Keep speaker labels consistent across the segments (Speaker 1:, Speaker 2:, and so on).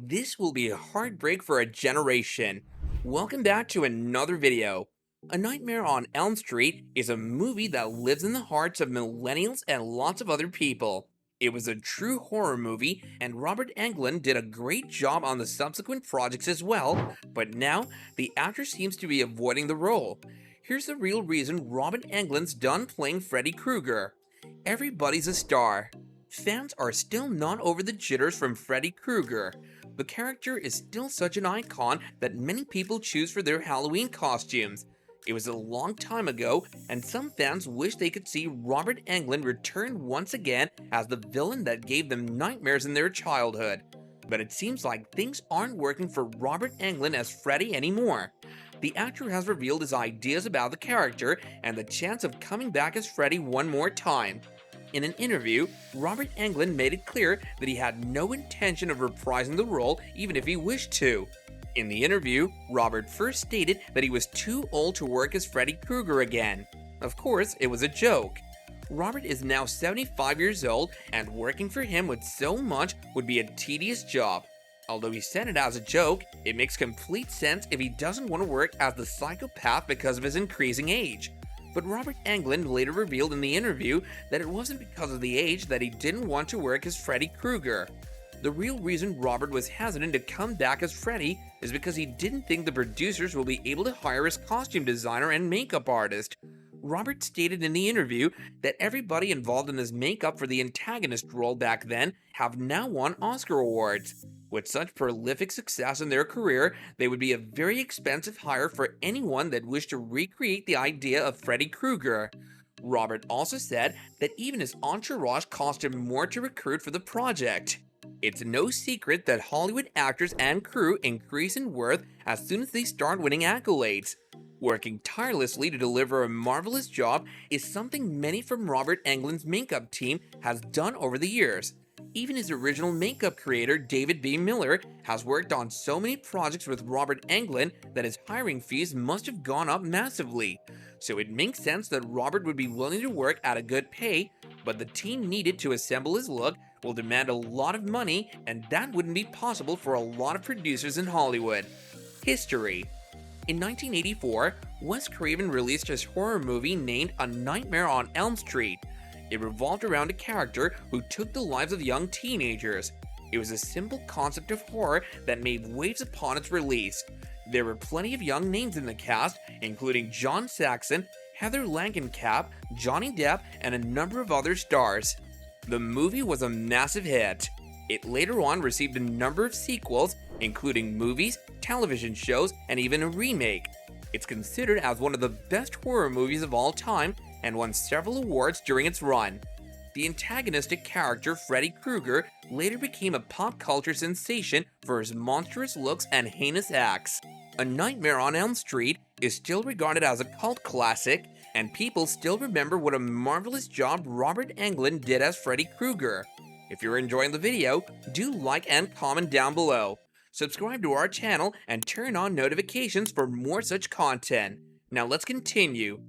Speaker 1: This will be a heartbreak for a generation. Welcome back to another video. A Nightmare on Elm Street is a movie that lives in the hearts of millennials and lots of other people. It was a true horror movie, and Robert Englund did a great job on the subsequent projects as well, but now the actor seems to be avoiding the role. Here's the real reason Robert Englund's done playing Freddy Krueger. Everybody's a star. Fans are still not over the jitters from Freddy Krueger. The character is still such an icon that many people choose for their Halloween costumes. It was a long time ago, and some fans wish they could see Robert Englund return once again as the villain that gave them nightmares in their childhood. But it seems like things aren't working for Robert Englund as Freddy anymore. The actor has revealed his ideas about the character and the chance of coming back as Freddy one more time. In an interview, Robert Englund made it clear that he had no intention of reprising the role even if he wished to. In the interview, Robert first stated that he was too old to work as Freddy Krueger again. Of course, it was a joke. Robert is now 75 years old, and working for him with so much would be a tedious job. Although he said it as a joke, it makes complete sense if he doesn't want to work as the psychopath because of his increasing age. But Robert Englund later revealed in the interview that it wasn't because of the age that he didn't want to work as Freddy Krueger. The real reason Robert was hesitant to come back as Freddy is because he didn't think the producers will be able to hire his costume designer and makeup artist. Robert stated in the interview that everybody involved in his makeup for the antagonist role back then have now won Oscar awards. With such prolific success in their career, they would be a very expensive hire for anyone that wished to recreate the idea of Freddy Krueger. Robert also said that even his entourage cost him more to recruit for the project. It's no secret that Hollywood actors and crew increase in worth as soon as they start winning accolades. Working tirelessly to deliver a marvelous job is something many from Robert Englund's makeup team has done over the years. Even his original makeup creator, David B. Miller, has worked on so many projects with Robert Englund that his hiring fees must have gone up massively. So it makes sense that Robert would be willing to work at a good pay, but the team needed to assemble his look will demand a lot of money, and that wouldn't be possible for a lot of producers in Hollywood. History. In 1984, Wes Craven released his horror movie named A Nightmare on Elm Street. It revolved around a character who took the lives of young teenagers. It was a simple concept of horror that made waves upon its release. There were plenty of young names in the cast, including John Saxon, Heather Langenkamp, Johnny Depp, and a number of other stars. The movie was a massive hit. It later on received a number of sequels, including movies, television shows, and even a remake. It's considered as one of the best horror movies of all time and won several awards during its run. The antagonistic character Freddy Krueger later became a pop culture sensation for his monstrous looks and heinous acts. A Nightmare on Elm Street is still regarded as a cult classic, and people still remember what a marvelous job Robert Englund did as Freddy Krueger. If you're enjoying the video, do like and comment down below. Subscribe to our channel and turn on notifications for more such content. Now let's continue.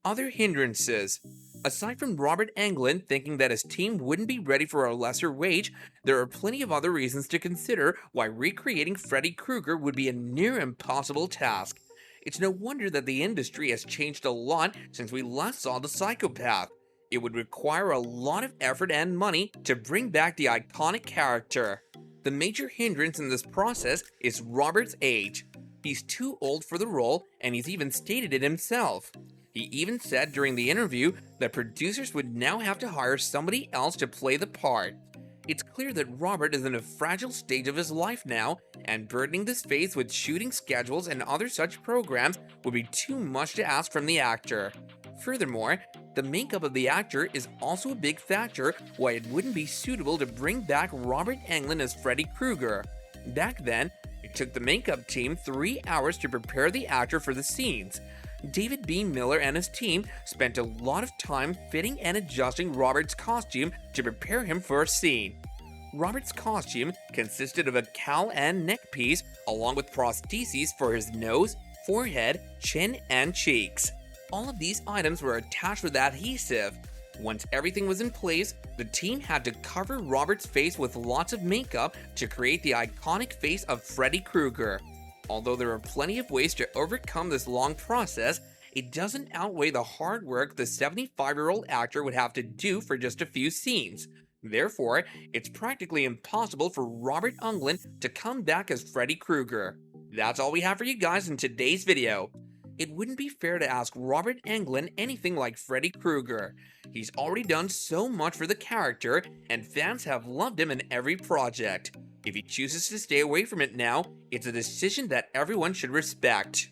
Speaker 1: Other hindrances. Aside from Robert Englund thinking that his team wouldn't be ready for a lesser wage, there are plenty of other reasons to consider why recreating Freddy Krueger would be a near impossible task. It's no wonder that the industry has changed a lot since we last saw the psychopath. It would require a lot of effort and money to bring back the iconic character. The major hindrance in this process is Robert's age. He's too old for the role, and he's even stated it himself. He even said during the interview that producers would now have to hire somebody else to play the part. It's clear that Robert is in a fragile stage of his life now, and burdening this face with shooting schedules and other such programs would be too much to ask from the actor. Furthermore, the makeup of the actor is also a big factor why it wouldn't be suitable to bring back Robert Englund as Freddy Krueger. Back then, it took the makeup team 3 hours to prepare the actor for the scenes. David B. Miller and his team spent a lot of time fitting and adjusting Robert's costume to prepare him for a scene. Robert's costume consisted of a cowl and neckpiece, along with prostheses for his nose, forehead, chin, and cheeks. All of these items were attached with adhesive. Once everything was in place, the team had to cover Robert's face with lots of makeup to create the iconic face of Freddy Krueger. Although there are plenty of ways to overcome this long process, it doesn't outweigh the hard work the 75-year-old actor would have to do for just a few scenes. Therefore, it's practically impossible for Robert Englund to come back as Freddy Krueger. That's all we have for you guys in today's video. It wouldn't be fair to ask Robert Englund anything like Freddy Krueger. He's already done so much for the character, and fans have loved him in every project. If he chooses to stay away from it now, it's a decision that everyone should respect.